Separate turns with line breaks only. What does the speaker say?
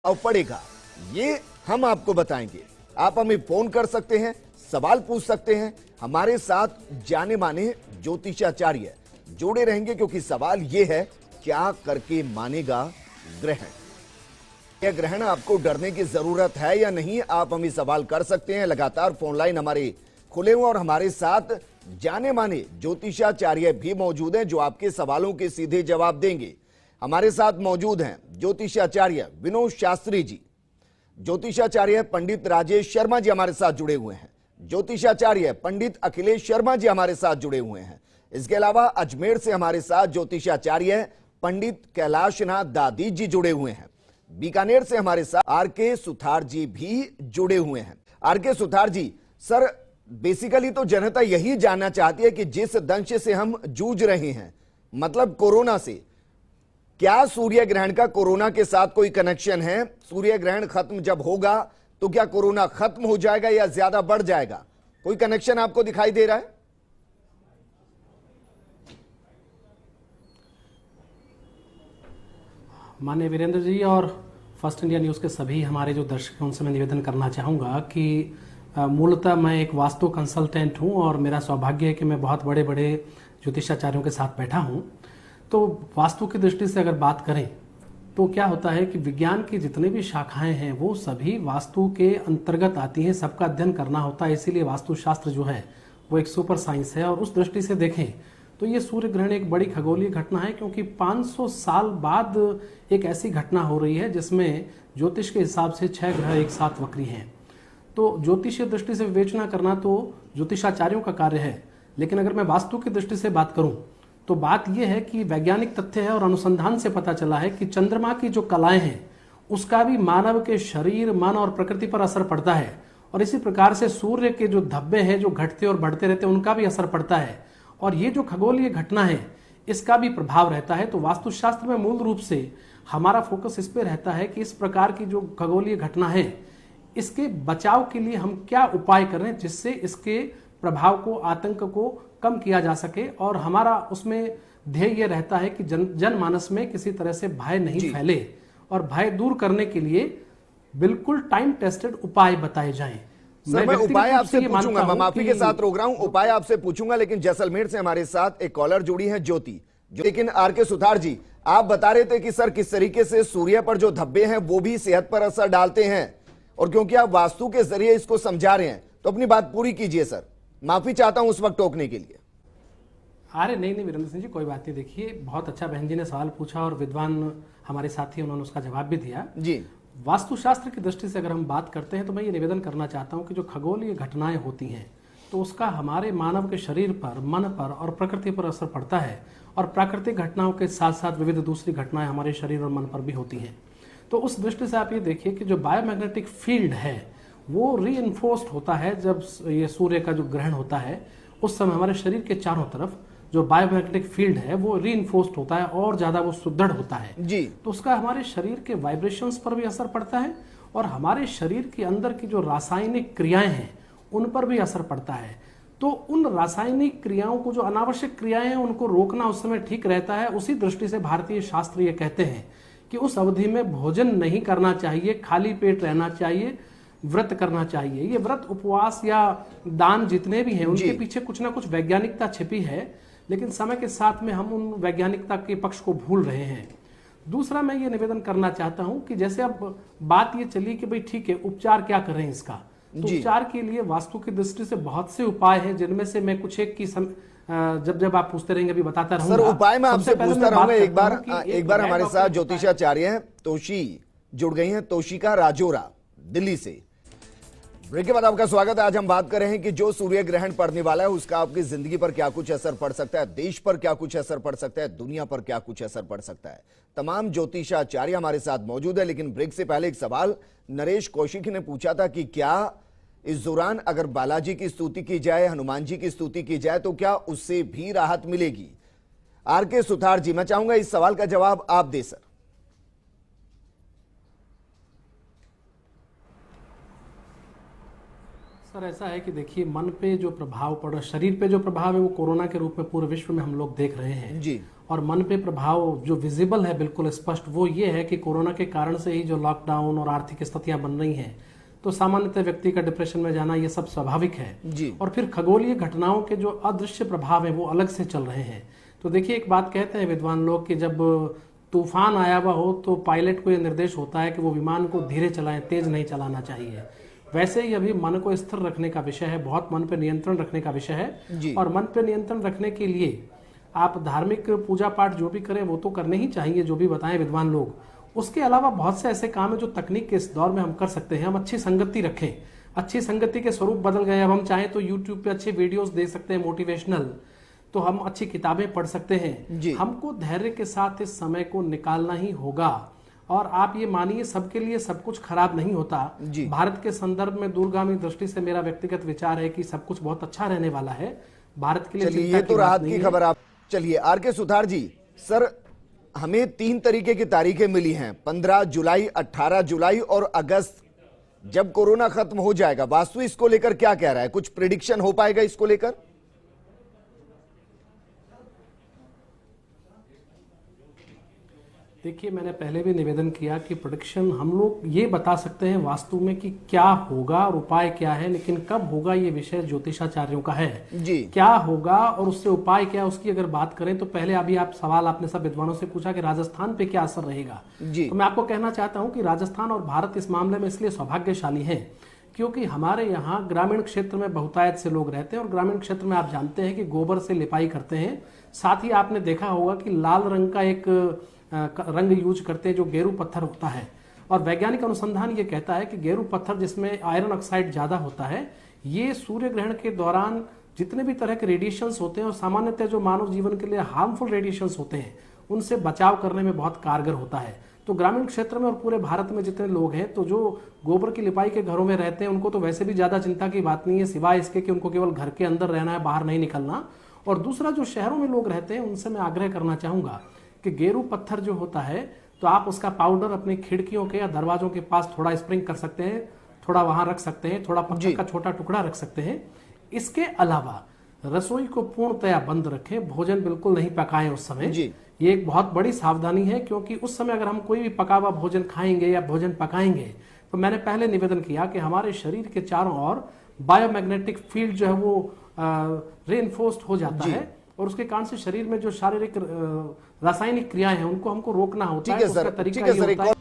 अब पड़ेगा, ये हम आपको बताएंगे। आप हमें फोन कर सकते हैं, सवाल पूछ सकते हैं। हमारे साथ जाने माने ज्योतिषाचार्य जुड़े रहेंगे, क्योंकि सवाल ये है, क्या करके मानेगा ग्रहण? यह ग्रहण आपको डरने की जरूरत है या नहीं? आप हमें सवाल कर सकते हैं। लगातार फोन लाइन हमारे खुले हुए और हमारे साथ जाने माने ज्योतिषाचार्य भी मौजूद हैं, जो आपके सवालों के सीधे जवाब देंगे। हमारे साथ मौजूद हैं ज्योतिषाचार्य विनोद शास्त्री जी, ज्योतिषाचार्य पंडित राजेश शर्मा जी हमारे साथ जुड़े हुए हैं, ज्योतिषाचार्य पंडित अखिलेश शर्मा जी हमारे साथ जुड़े हुए हैं। इसके अलावा अजमेर से हमारे साथ ज्योतिषाचार्य पंडित कैलाशनाथ दादी जी जुड़े हुए हैं। बीकानेर से हमारे साथ आर.के. सुथार जी भी जुड़े हुए हैं। आर.के. सुथार जी, सर बेसिकली तो जनता यही जानना चाहती है कि जिस दंश से हम जूझ रहे हैं, मतलब कोरोना से, क्या सूर्य ग्रहण का कोरोना के साथ कोई कनेक्शन है? सूर्य ग्रहण खत्म जब होगा तो क्या कोरोना खत्म हो जाएगा या ज्यादा बढ़ जाएगा? कोई कनेक्शन आपको दिखाई दे रहा है?
माननीय वीरेंद्र जी और फर्स्ट इंडिया न्यूज़ के सभी हमारे जो दर्शक हैं, उनसे मैं निवेदन करना चाहूँगा कि मूलतः मैं एक वास्तु कंसल्टेंट हूँ और मेरा सौभाग्य है कि मैं बहुत बड़े बड़े ज्योतिषाचार्यों के साथ बैठा हूँ। तो वास्तु की दृष्टि से अगर बात करें तो क्या होता है कि विज्ञान की जितने भी शाखाएं हैं वो सभी वास्तु के अंतर्गत आती हैं, सबका अध्ययन करना होता है। इसीलिए वास्तुशास्त्र जो है वो एक सुपर साइंस है। और उस दृष्टि से देखें तो ये सूर्य ग्रहण एक बड़ी खगोलीय घटना है, क्योंकि 500 साल बाद एक ऐसी घटना हो रही है जिसमें ज्योतिष के हिसाब से 6 ग्रह एक साथ वक्री हैं। तो ज्योतिषीय दृष्टि से विवेचना करना तो ज्योतिषाचार्यों का कार्य है, लेकिन अगर मैं वास्तु की दृष्टि से बात करूं तो बात यह है कि वैज्ञानिक तथ्य है और अनुसंधान से पता चला है कि चंद्रमा की जो कलाएं हैं उसका भी मानव के शरीर, मन और प्रकृति पर असर पड़ता है। और इसी प्रकार से सूर्य के जो धब्बे हैं जो घटते और बढ़ते रहते हैं उनका भी असर पड़ता है, और ये जो खगोलीय घटना है इसका भी प्रभाव रहता है। तो वास्तुशास्त्र में मूल रूप से हमारा फोकस इस पे रहता है कि इस प्रकार की जो खगोलीय घटना है इसके बचाव के लिए हम क्या उपाय करें जिससे इसके प्रभाव को, आतंक को कम किया जा सके। और हमारा उसमें ध्येय ये रहता है कि जनमानस में किसी तरह से भय नहीं फैले, और भय दूर करने के लिए बिल्कुल टाइम टेस्टेड उपाय बताए जाएं।
सर, मैं उपाय आपसे पूछूंगा, मैं माफी के साथ रोक रहा हूं, उपाय आपसे पूछूंगा, लेकिन जैसलमेर से हमारे साथ एक कॉलर जुड़ी है ज्योति। लेकिन आर.के. सुथार जी, आप बता रहे थे कि सर किस तरीके से सूर्य पर जो धब्बे हैं वो भी सेहत पर असर डालते हैं, और क्योंकि आप वास्तु के जरिए इसको समझा रहे हैं तो अपनी बात पूरी कीजिए सर। माफी चाहता हूं उस वक्त टोकने के लिए।
अरे नहीं वीरेंद्र सिंह जी, कोई बात नहीं। देखिए, बहुत अच्छा बहन जी ने सवाल पूछा और विद्वान हमारे साथी उन्होंने उसका जवाब भी दिया
जी।
वास्तुशास्त्र की दृष्टि से अगर हम बात करते हैं तो मैं ये निवेदन करना चाहता हूं कि जो खगोलीय घटनाएं होती हैं तो उसका हमारे मानव के शरीर पर, मन पर और प्रकृति पर असर पड़ता है, और प्राकृतिक घटनाओं के साथ साथ विविध दूसरी घटनाएं हमारे शरीर और मन पर भी होती हैं। तो उस दृष्टि से आप ये देखिए कि जो बायोमैग्नेटिक फील्ड है वो रीइंफोर्स्ड होता है। जब ये सूर्य का जो ग्रहण होता है उस समय हमारे शरीर के चारों तरफ जो बायोमैग्नेटिक फील्ड है वो रीइंफोर्स्ड होता है और ज्यादा वो सुदृढ़ होता है
जी।
तो उसका हमारे शरीर के वाइब्रेशंस पर भी असर पड़ता है, और हमारे शरीर के अंदर की जो रासायनिक क्रियाएं हैं उन पर भी असर पड़ता है। तो उन रासायनिक क्रियाओं को, जो अनावश्यक क्रियाएं हैं, उनको रोकना उस समय ठीक रहता है। उसी दृष्टि से भारतीय शास्त्र ये कहते हैं कि उस अवधि में भोजन नहीं करना चाहिए, खाली पेट रहना चाहिए, व्रत करना चाहिए। ये व्रत, उपवास या दान जितने भी हैं उनके पीछे कुछ ना कुछ वैज्ञानिकता छिपी है, लेकिन समय के साथ में हम उन वैज्ञानिकता के पक्ष को भूल रहे हैं। दूसरा, मैं ये निवेदन करना चाहता हूं कि जैसे अब बात ये चली कि भाई ठीक है, उपचार क्या करें इसका, तो उपचार के लिए वास्तु की दृष्टि से बहुत से उपाय हैं, जिनमें से मैं कुछ एक की जब आप पूछते रहेंगे अभी बताता रहूंगा।
सर, उपाय मैं आपसे पूछता रहूंगा। एक बार हमारे साथ ज्योतिषाचार्य हैं तोशी जुड़ गई हैं, तोशिका राजोरा दिल्ली से। ब्रेक के बाद आपका स्वागत है। आज हम बात कर रहे हैं कि जो सूर्य ग्रहण पड़ने वाला है उसका आपकी जिंदगी पर क्या कुछ असर पड़ सकता है, देश पर क्या कुछ असर पड़ सकता है, दुनिया पर क्या कुछ असर पड़ सकता है। तमाम ज्योतिषाचार्य हमारे साथ मौजूद है, लेकिन ब्रेक से पहले एक सवाल नरेश कौशिक ने पूछा था कि क्या इस दौरान अगर बालाजी की स्तुति की जाए, हनुमान जी की स्तुति की जाए तो क्या उससे भी राहत मिलेगी? आर.के. सुथार जी, मैं चाहूंगा इस सवाल का जवाब आप दे सर।
सर, ऐसा है कि देखिए, मन पे जो प्रभाव पड़ रहा, शरीर पे जो प्रभाव है वो कोरोना के रूप में पूरे विश्व में हम लोग देख रहे हैं
जी।
और मन पे प्रभाव जो विजिबल है बिल्कुल स्पष्ट वो ये है कि कोरोना के कारण से ही जो लॉकडाउन और आर्थिक स्थितियां बन रही हैं, तो सामान्यतः व्यक्ति का डिप्रेशन में जाना ये सब स्वाभाविक है
जी।
और फिर खगोलीय घटनाओं के जो अदृश्य प्रभाव है वो अलग से चल रहे हैं। तो देखिए, एक बात कहते हैं विद्वान लोग कि जब तूफान आया हुआ हो तो पायलट को यह निर्देश होता है कि वो विमान को धीरे चलाएं, तेज नहीं चलाना चाहिए। वैसे ही अभी मन को स्थिर रखने का विषय है, बहुत मन पर नियंत्रण रखने का विषय है। और मन पर नियंत्रण रखने के लिए आप धार्मिक पूजा पाठ जो भी करें वो तो करने ही चाहिए, जो भी बताएं विद्वान लोग। उसके अलावा बहुत से ऐसे काम है जो तकनीक के इस दौर में हम कर सकते हैं। हम अच्छी संगति रखें, अच्छी संगति के स्वरूप बदल गए। अब हम चाहें तो यूट्यूब पे अच्छे वीडियोस देख सकते हैं मोटिवेशनल, तो हम अच्छी किताबें पढ़ सकते हैं। हमको धैर्य के साथ इस समय को निकालना ही होगा। और आप ये मानिए, सबके लिए सब कुछ खराब नहीं होता। भारत के संदर्भ में दूरगामी दृष्टि से मेरा व्यक्तिगत विचार है कि सब कुछ बहुत अच्छा रहने वाला है भारत के लिए।
चलिए, ये तो राहत की खबर। आप चलिए आर के सुथार जी, सर हमें 3 तरीके की तारीखें मिली हैं, 15 जुलाई, 18 जुलाई और अगस्त, जब कोरोना खत्म हो जाएगा। वास्तु इसको लेकर क्या कह रहा है? कुछ प्रिडिक्शन हो पाएगा इसको लेकर?
देखिए, मैंने पहले भी निवेदन किया कि प्रेडिक्शन हम लोग ये बता सकते हैं वास्तु में कि क्या होगा और उपाय क्या है, लेकिन कब होगा ये विषय ज्योतिषाचार्यों का है
जी।
क्या होगा और उससे उपाय क्या, उसकी अगर बात करें तो पहले अभी आप सवाल आपने सब विद्वानों से पूछा कि राजस्थान पे क्या असर रहेगा जी। तो मैं आपको कहना चाहता हूं कि राजस्थान और भारत इस मामले में इसलिए सौभाग्यशाली है क्योंकि हमारे यहाँ ग्रामीण क्षेत्र में बहुतायत से लोग रहते हैं और ग्रामीण क्षेत्र में आप जानते हैं कि गोबर से लिपाई करते हैं। साथ ही आपने देखा होगा कि लाल रंग का एक रंग यूज करते हैं जो गेरू पत्थर होता है। और वैज्ञानिक अनुसंधान ये कहता है कि गेरू पत्थर जिसमें आयरन ऑक्साइड ज्यादा होता है, ये सूर्य ग्रहण के दौरान जितने भी तरह के रेडिएशंस होते हैं और सामान्यतः जो मानव जीवन के लिए हार्मफुल रेडिएशंस होते हैं उनसे बचाव करने में बहुत कारगर होता है। तो ग्रामीण क्षेत्र में और पूरे भारत में जितने लोग हैं, तो जो गोबर की लिपाई के घरों में रहते हैं उनको तो वैसे भी ज्यादा चिंता की बात नहीं है, सिवाय इसके कि उनको केवल घर के अंदर रहना है, बाहर नहीं निकलना। और दूसरा, जो शहरों में लोग रहते हैं उनसे मैं आग्रह करना चाहूंगा कि गेरू पत्थर जो होता है तो आप उसका पाउडर अपनी खिड़कियों के या दरवाजों के पास थोड़ा स्प्रिंग कर सकते हैं, थोड़ा वहां रख सकते हैं, थोड़ा पत्थर का छोटा टुकड़ा रख सकते हैं। इसके अलावा रसोई को पूर्णतया बंद रखें, भोजन बिल्कुल नहीं पकाएं उस समय। ये एक बहुत बड़ी सावधानी है क्योंकि उस समय अगर हम कोई भी पका हुआ भोजन खाएंगे या भोजन पकाएंगे तो मैंने पहले निवेदन किया कि हमारे शरीर के चारों ओर बायोमैग्नेटिक फील्ड जो है वो रेनफोर्स्ड हो जाता है और उसके कारण से शरीर में जो शारीरिक रासायनिक क्रियाएं हैं उनको हमको रोकना होता है। उसका तरीका ये होता है